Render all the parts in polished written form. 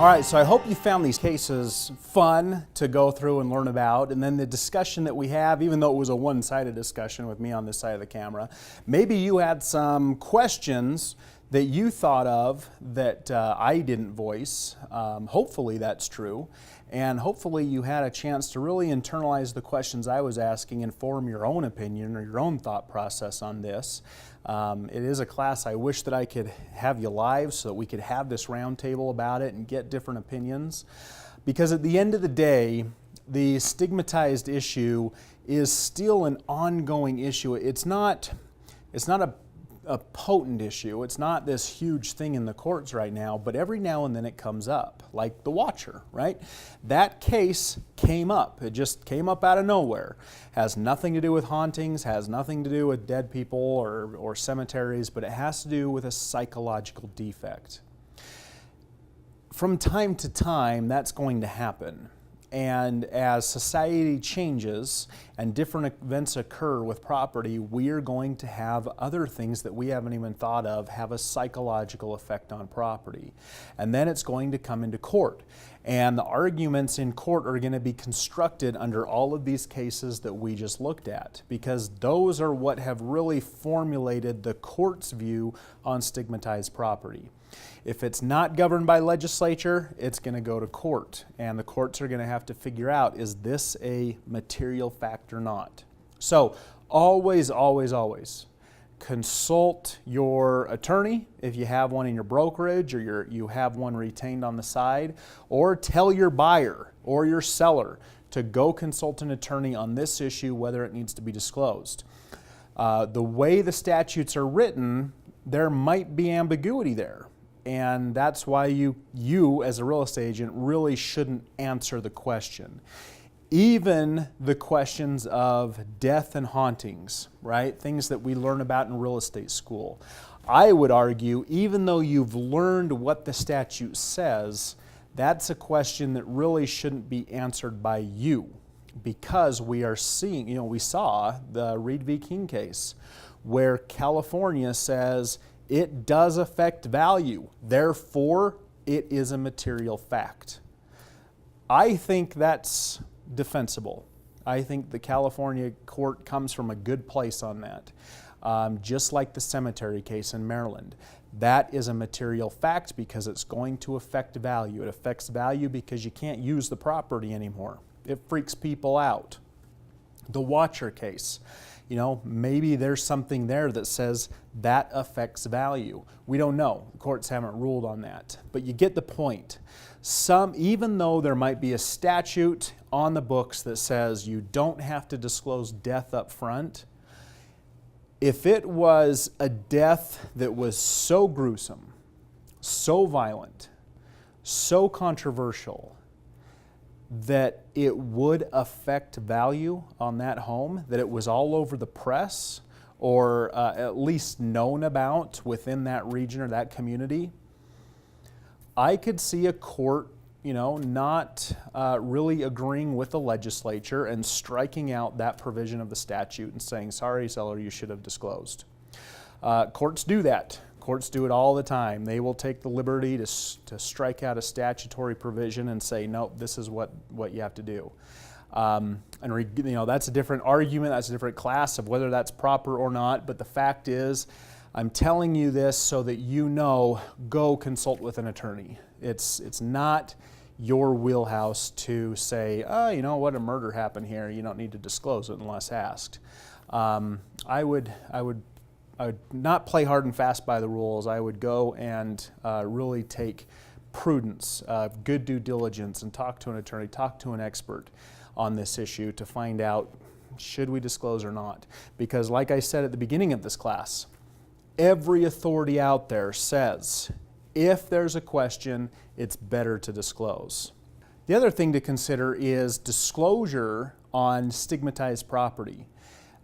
All right, so I hope you found these cases fun to go through and learn about, and then the discussion that we have, even though it was a one-sided discussion with me on this side of the camera, maybe you had some questions that you thought of that I didn't voice. Hopefully that's true, and hopefully you had a chance to really internalize the questions I was asking and form your own opinion or your own thought process on this. It is a class I wish that I could have you live so that we could have this roundtable about it and get different opinions. Because at the end of the day, the stigmatized issue is still an ongoing issue. It's not a potent issue. It's not this huge thing in the courts right now, but every now and then it comes up, like the Watcher, right? That case came up. It just came up out of nowhere. Has nothing to do with hauntings, has nothing to do with dead people or cemeteries, but it has to do with a psychological defect. From time to time, that's going to happen. And as society changes and different events occur with property, we are going to have other things that we haven't even thought of have a psychological effect on property. And then it's going to come into court. And the arguments in court are going to be constructed under all of these cases that we just looked at, because those are what have really formulated the court's view on stigmatized property. If it's not governed by legislature, it's going to go to court, and the courts are going to have to figure out, is this a material fact or not? So always, always, always consult your attorney if you have one in your brokerage or you have one retained on the side, or tell your buyer or your seller to go consult an attorney on this issue, whether it needs to be disclosed. The way the statutes are written, there might be ambiguity there. And that's why you as a real estate agent really shouldn't answer the question. Even the questions of death and hauntings, right? Things that we learn about in real estate school. I would argue, even though you've learned what the statute says, that's a question that really shouldn't be answered by you, because we are seeing, we saw the Reed v. King case where California says it does affect value, therefore it is a material fact. I think that's defensible. I think the California court comes from a good place on that. Just like the cemetery case in Maryland. That is a material fact because it's going to affect value. It affects value because you can't use the property anymore. It freaks people out. The Watcher case. Maybe there's something there that says that affects value. We don't know. The courts haven't ruled on that. But you get the point. Even though there might be a statute on the books that says you don't have to disclose death up front, if it was a death that was so gruesome, so violent, so controversial, that it would affect value on that home, that it was all over the press or at least known about within that region or that community, I could see a court, not really agreeing with the legislature and striking out that provision of the statute and saying, sorry, seller, you should have disclosed. Courts do that. Courts do it all the time. They will take the liberty to strike out a statutory provision and say, nope, this is what you have to do. That's a different argument. That's a different class of whether that's proper or not. But the fact is, I'm telling you this so that go consult with an attorney. It's not your wheelhouse to say, a murder happened here. You don't need to disclose it unless asked. I would not play hard and fast by the rules. I would go and really take prudence, good due diligence, and talk to an attorney, talk to an expert on this issue to find out, should we disclose or not? Because like I said at the beginning of this class, every authority out there says, if there's a question, it's better to disclose. The other thing to consider is disclosure on stigmatized property.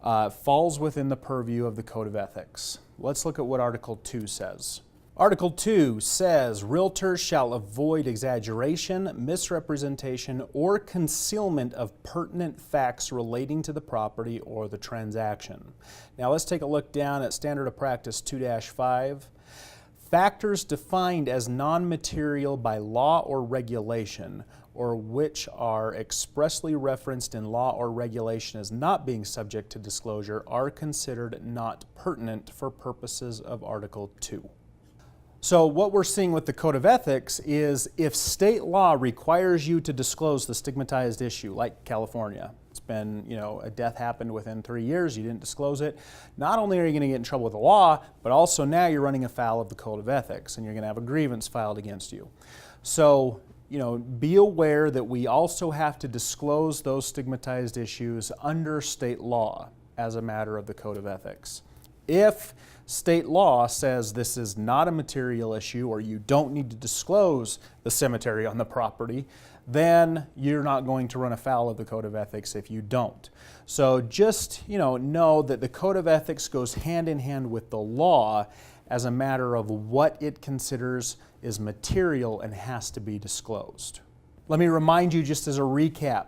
Falls within the purview of the Code of Ethics. Let's look at what Article 2 says. Article 2 says, realtors shall avoid exaggeration, misrepresentation, or concealment of pertinent facts relating to the property or the transaction. Now let's take a look down at Standard of Practice 2-5. Factors defined as non-material by law or regulation, or which are expressly referenced in law or regulation as not being subject to disclosure, are considered not pertinent for purposes of Article 2. So what we're seeing with the Code of Ethics is if state law requires you to disclose the stigmatized issue, like California, it's been, a death happened within 3 years, you didn't disclose it, not only are you going to get in trouble with the law, but also now you're running afoul of the Code of Ethics and you're going to have a grievance filed against you. So, be aware that we also have to disclose those stigmatized issues under state law as a matter of the Code of Ethics. If state law says this is not a material issue or you don't need to disclose the cemetery on the property, then you're not going to run afoul of the Code of Ethics if you don't. So just know that the Code of Ethics goes hand in hand with the law as a matter of what it considers is material and has to be disclosed. Let me remind you just as a recap.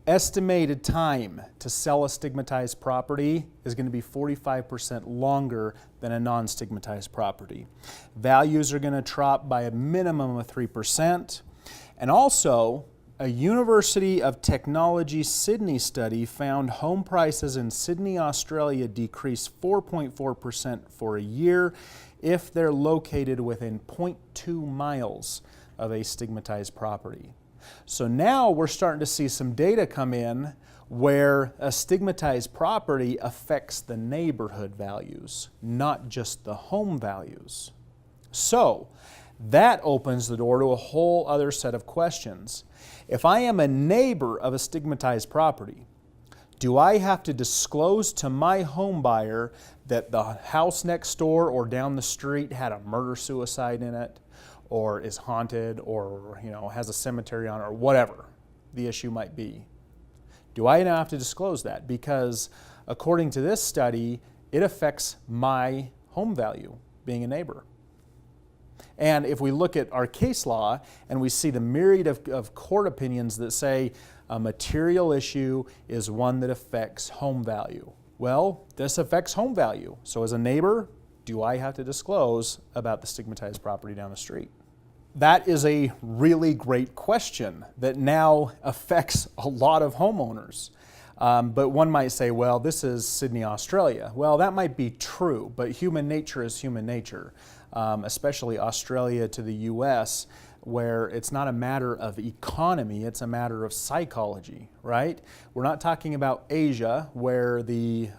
Estimated time to sell a stigmatized property is going to be 45% longer than a non-stigmatized property. Values are going to drop by a minimum of 3%. And also, a University of Technology Sydney study found home prices in Sydney, Australia decrease 4.4% for a year if they're located within 0.2 miles of a stigmatized property. So now we're starting to see some data come in where a stigmatized property affects the neighborhood values, not just the home values. So that opens the door to a whole other set of questions. If I am a neighbor of a stigmatized property, do I have to disclose to my home buyer that the house next door or down the street had a murder-suicide in it, or is haunted, or has a cemetery on it, or whatever the issue might be? Do I now have to disclose that? Because according to this study, it affects my home value, being a neighbor. And if we look at our case law and we see the myriad of court opinions that say a material issue is one that affects home value. Well, this affects home value. So as a neighbor, do I have to disclose about the stigmatized property down the street? That is a really great question that now affects a lot of homeowners. But one might say, well, this is Sydney, Australia. Well, that might be true, but human nature is human nature, especially Australia to the US, where it's not a matter of economy, it's a matter of psychology, right? We're not talking about Asia, where the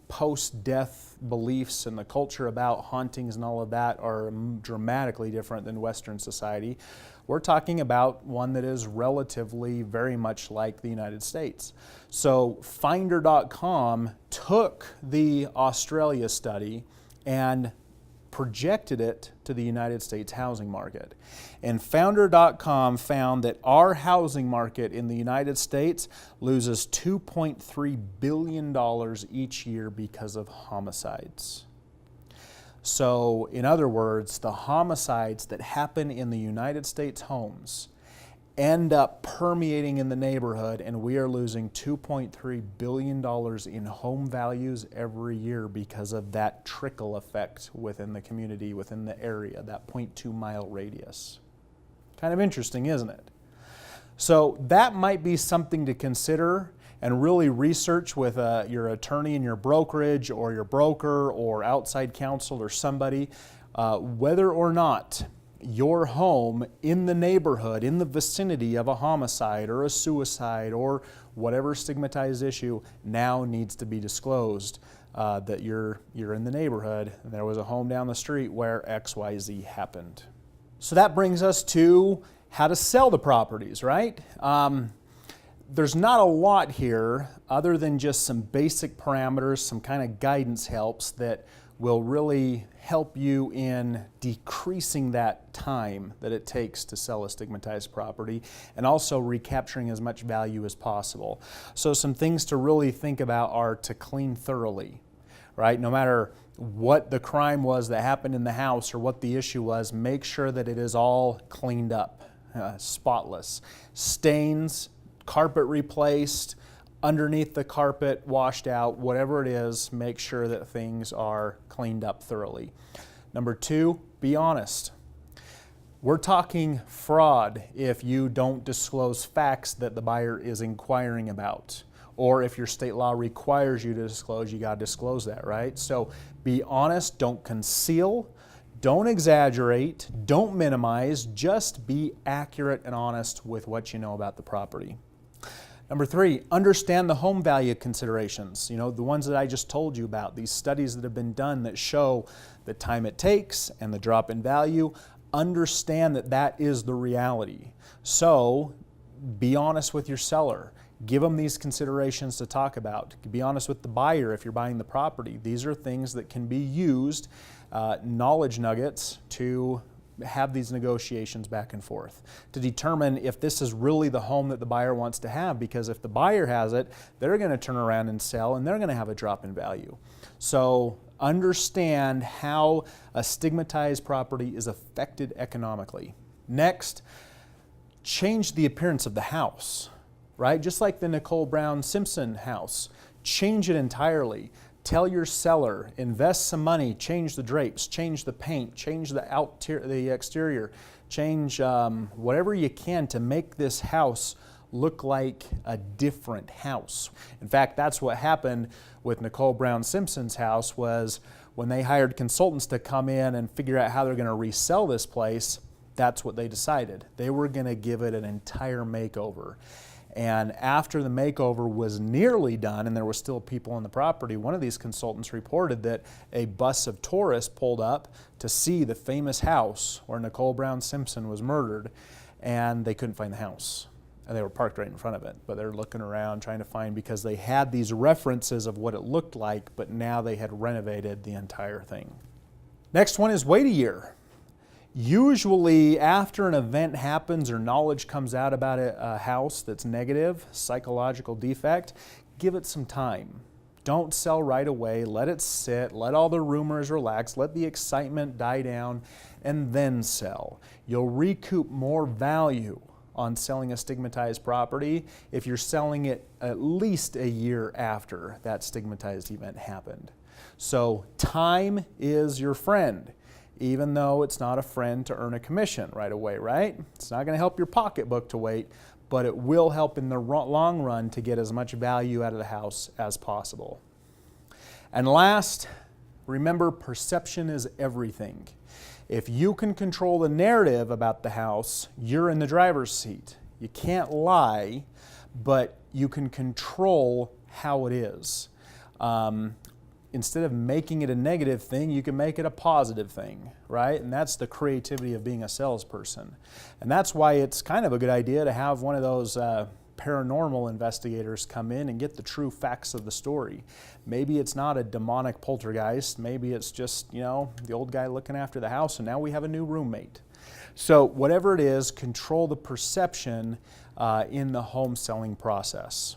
post-death beliefs and the culture about hauntings and all of that are dramatically different than Western society. We're talking about one that is relatively very much like the United States. So Finder.com took the Australia study and projected it to the United States housing market. And Founder.com found that our housing market in the United States loses $2.3 billion each year because of homicides. So, in other words, the homicides that happen in the United States homes end up permeating in the neighborhood, and we are losing $2.3 billion in home values every year because of that trickle effect within the community, within the area, that 0.2 mile radius. Kind of interesting, isn't it? So that might be something to consider and really research with your attorney in your brokerage or your broker or outside counsel or somebody, whether or not your home in the neighborhood, in the vicinity of a homicide or a suicide or whatever stigmatized issue now needs to be disclosed, that you're in the neighborhood and there was a home down the street where XYZ happened. So that brings us to how to sell the properties, right? There's not a lot here other than just some basic parameters, some kind of guidance helps that will really help you in decreasing that time that it takes to sell a stigmatized property and also recapturing as much value as possible. So some things to really think about are to clean thoroughly, right? No matter what the crime was that happened in the house or what the issue was, make sure that it is all cleaned up, spotless. Stains, carpet replaced, underneath the carpet washed out, whatever it is, make sure that things are cleaned up thoroughly. Number 2, be honest. We're talking fraud if you don't disclose facts that the buyer is inquiring about. Or if your state law requires you to disclose, you got to disclose that, right? So be honest, don't conceal, don't exaggerate, don't minimize, just be accurate and honest with what you know about the property. Number 3, understand the home value considerations. You know, the ones that I just told you about, these studies that have been done that show the time it takes and the drop in value. Understand that that is the reality. So be honest with your seller. Give them these considerations to talk about. Be honest with the buyer if you're buying the property. These are things that can be used, knowledge nuggets, to have these negotiations back and forth to determine if this is really the home that the buyer wants to have, because if the buyer has it, they're going to turn around and sell and they're going to have a drop in value. So understand how a stigmatized property is affected economically. Next, change the appearance of the house, right? Just like the Nicole Brown Simpson house, change it entirely. Tell your seller, invest some money, change the drapes, change the paint, change the exterior, change whatever you can to make this house look like a different house. In fact, that's what happened with Nicole Brown Simpson's house. Was when they hired consultants to come in and figure out how they're going to resell this place, that's what they decided. They were going to give it an entire makeover. And after the makeover was nearly done and there were still people on the property, one of these consultants reported that a bus of tourists pulled up to see the famous house where Nicole Brown Simpson was murdered, and they couldn't find the house. And they were parked right in front of it, but they're looking around trying to find, because they had these references of what it looked like, but now they had renovated the entire thing. Next one is wait a year. Usually after an event happens or knowledge comes out about a house that's negative, psychological defect, give it some time. Don't sell right away. Let it sit. Let all the rumors relax. Let the excitement die down, and then sell. You'll recoup more value on selling a stigmatized property if you're selling it at least a year after that stigmatized event happened. So time is your friend, even though it's not a friend to earn a commission right away, right? It's not going to help your pocketbook to wait, but it will help in the long run to get as much value out of the house as possible. And last, remember, perception is everything. If you can control the narrative about the house, you're in the driver's seat. You can't lie, but you can control how it is. Instead of making it a negative thing, you can make it a positive thing, right? And that's the creativity of being a salesperson. And that's why it's kind of a good idea to have one of those paranormal investigators come in and get the true facts of the story. Maybe it's not a demonic poltergeist. Maybe it's just, you know, the old guy looking after the house, and now we have a new roommate. So whatever it is, control the perception in the home selling process.